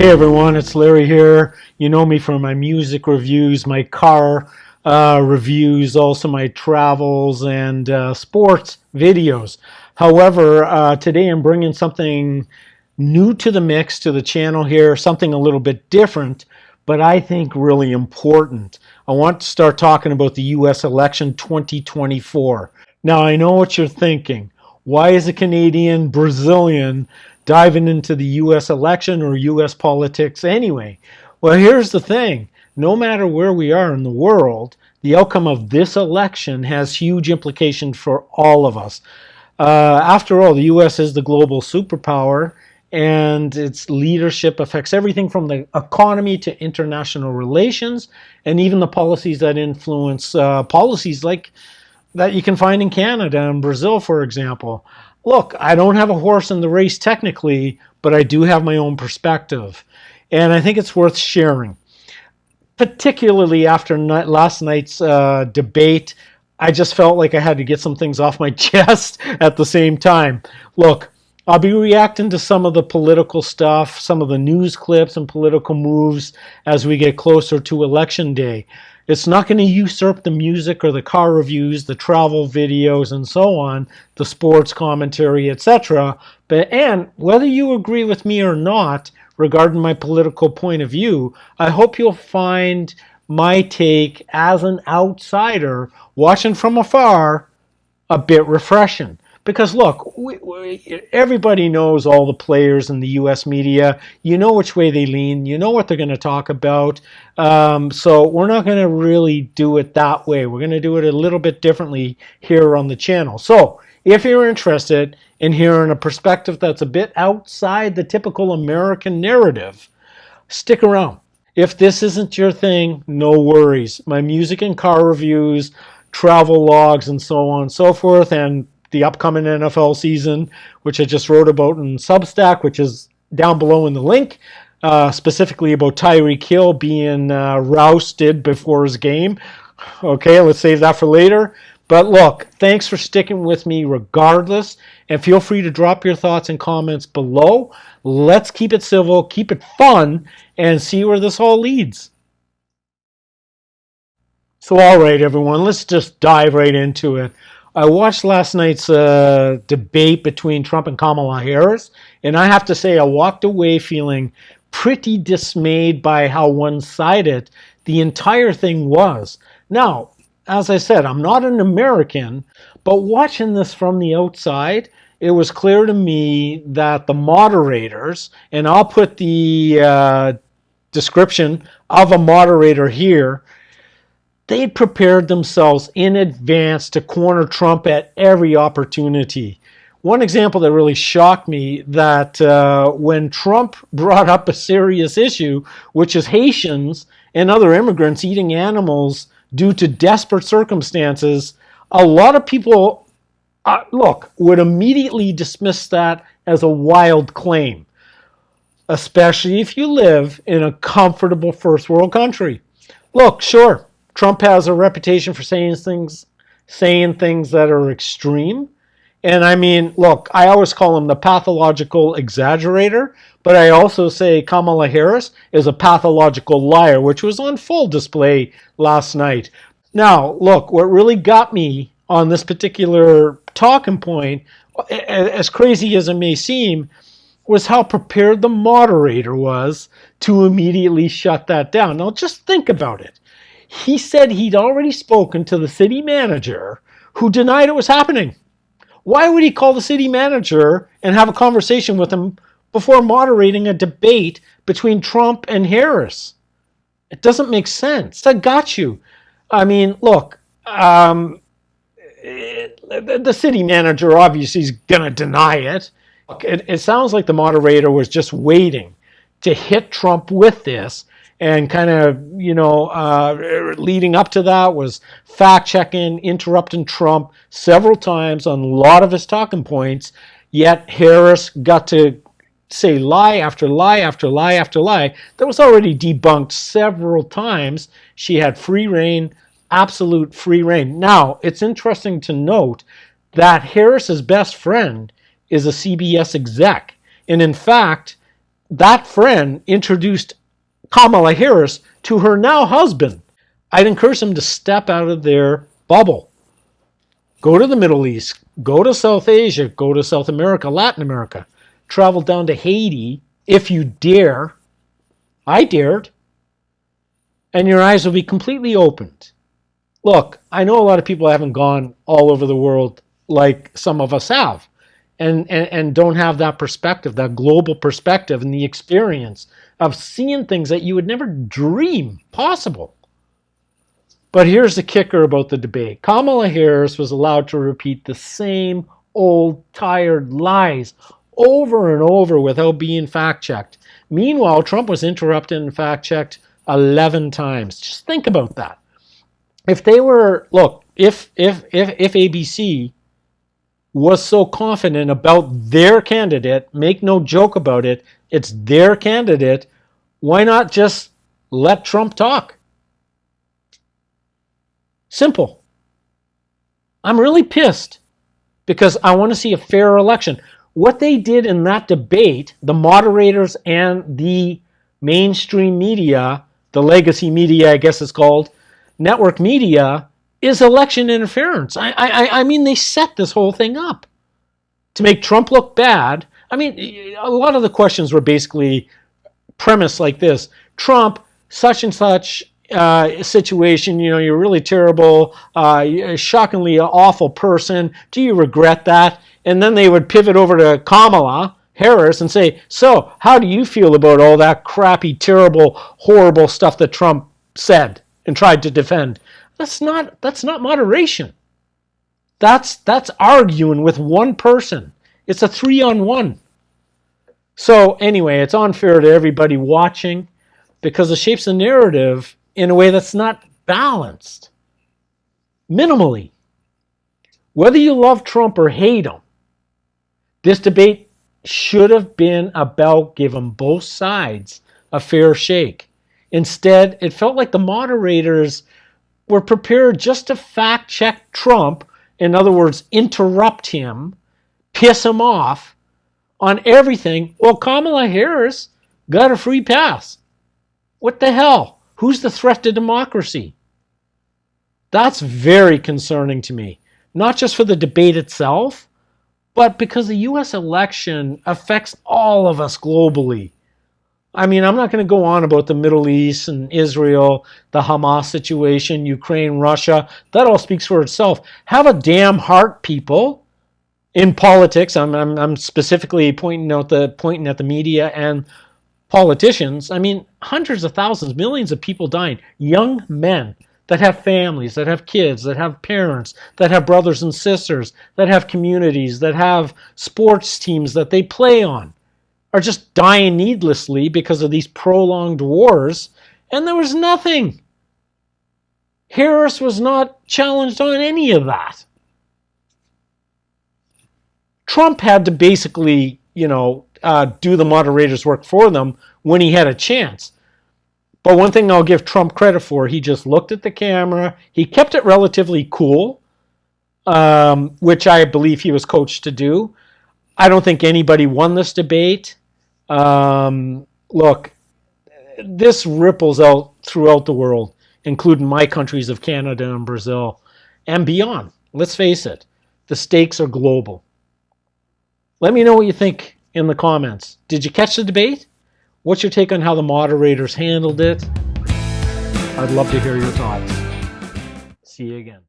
Hey everyone, it's Larry here. You know me from my music reviews, my car reviews, also my travels and sports videos. However, today I'm bringing something new to the mix, to the channel here, something a little bit different, but I think really important. I want to start talking about the US election 2024. Now, I know what you're thinking. Why is a Canadian Brazilian diving into the US election or US politics anyway? Well, here's the thing. No matter where we are in the world, the outcome of this election has huge implications for all of us. After all, the US is the global superpower, and its leadership affects everything from the economy to international relations, and even the policies that influence policies like that you can find in Canada and Brazil, for example. Look, I don't have a horse in the race technically, but I do have my own perspective. And I think it's worth sharing. Particularly after last night's debate, I just felt like I had to get some things off my chest at the same time. Look, I'll be reacting to some of the political stuff, some of the news clips and political moves as we get closer to Election Day. It's not going to usurp the music or the car reviews, the travel videos, and so on, the sports commentary, etc. And whether you agree with me or not regarding my political point of view, I hope you'll find my take as an outsider watching from afar a bit refreshing. Because look, everybody knows all the players in the U.S. media. You know which way they lean. You know what they're going to talk about. So we're not going to really do it that way. We're going to do it a little bit differently here on the channel. So if you're interested in hearing a perspective that's a bit outside the typical American narrative, stick around. If this isn't your thing, no worries. My music and car reviews, travel logs, and so on and so forth, and the upcoming NFL season, which I just wrote about in Substack, which is down below in the link, specifically about Tyreek Hill being rousted before his game. Okay, let's save that for later. But look, thanks for sticking with me regardless, and feel free to drop your thoughts and comments below. Let's keep it civil, keep it fun, and see where this all leads. So all right, everyone, let's just dive right into it. I watched last night's debate between Trump and Kamala Harris, and I have to say I walked away feeling pretty dismayed by how one-sided the entire thing was. Now, as I said, I'm not an American, but watching this from the outside, it was clear to me that the moderators, and I'll put the description of a moderator here, they prepared themselves in advance to corner Trump at every opportunity. One example that really shocked me, that when Trump brought up a serious issue, which is Haitians and other immigrants eating animals due to desperate circumstances, a lot of people, would immediately dismiss that as a wild claim, especially if you live in a comfortable first world country. Look, sure, Trump has a reputation for saying things that are extreme. And I mean, look, I always call him the pathological exaggerator, but I also say Kamala Harris is a pathological liar, which was on full display last night. Now, look, what really got me on this particular talking point, as crazy as it may seem, was how prepared the moderator was to immediately shut that down. Now, just think about it. He said he'd already spoken to the city manager who denied it was happening. Why would he call the city manager and have a conversation with him before moderating a debate between Trump and Harris? It doesn't make sense. I got you. I mean, look, the city manager obviously is going to deny it. Look, it sounds like the moderator was just waiting to hit Trump with this. And kind of, leading up to that was fact-checking, interrupting Trump several times on a lot of his talking points, yet Harris got to say lie after lie after lie after lie that was already debunked several times. She had free reign, absolute free reign. Now, it's interesting to note that Harris's best friend is a CBS exec. And in fact, that friend introduced Kamala Harris to her now husband. I'd encourage them to step out of their bubble. Go to the Middle East, go to South Asia, go to South America, Latin America, travel down to Haiti if you dare. I dared. And your eyes will be completely opened. Look, I know a lot of people haven't gone all over the world like some of us have and don't have that perspective, that global perspective and the experience of seeing things that you would never dream possible. But here's the kicker about the debate. Kamala Harris was allowed to repeat the same old tired lies over and over without being fact-checked. Meanwhile, Trump was interrupted and fact-checked 11 times. Just think about that. If they were, look, if ABC was so confident about their candidate, make no joke about it, it's their candidate, why not just let Trump talk? Simple. I'm really pissed because I want to see a fair election. What they did in that debate, the moderators and the mainstream media, the legacy media, I guess it's called, network media, is election interference. I mean, they set this whole thing up to make Trump look bad. I mean, a lot of the questions were basically premised like this. Trump, such and such situation, you know, you're really terrible, you're a shockingly awful person. Do you regret that? And then they would pivot over to Kamala Harris and say, so how do you feel about all that crappy, terrible, horrible stuff that Trump said and tried to defend? That's not moderation. That's arguing with one person. It's a 3-on-1. So anyway, it's unfair to everybody watching because it shapes the narrative in a way that's not balanced. Minimally. Whether you love Trump or hate him, this debate should have been about giving both sides a fair shake. Instead, it felt like the moderators were prepared just to fact-check Trump, in other words, interrupt him, piss him off on everything. Well, Kamala Harris got a free pass. What the hell? Who's the threat to democracy? That's very concerning to me. Not just for the debate itself, but because the U.S. election affects all of us globally. I mean, I'm not going to go on about the Middle East and Israel, the Hamas situation, Ukraine, Russia. That all speaks for itself. Have a damn heart, people. In politics, I'm specifically pointing at the media and politicians. I mean, hundreds of thousands, millions of people dying. Young men that have families, that have kids, that have parents, that have brothers and sisters, that have communities, that have sports teams that they play on, are just dying needlessly because of these prolonged wars, and there was nothing. Harris was not challenged on any of that. Trump had to basically, do the moderators' work for them when he had a chance. But one thing I'll give Trump credit for, he just looked at the camera. He kept it relatively cool, which I believe he was coached to do. I don't think anybody won this debate. Look, this ripples out throughout the world, including my countries of Canada and Brazil and beyond. Let's face it, the stakes are global. Let me know what you think in the comments. Did you catch the debate? What's your take on how the moderators handled it? I'd love to hear your thoughts. See you again.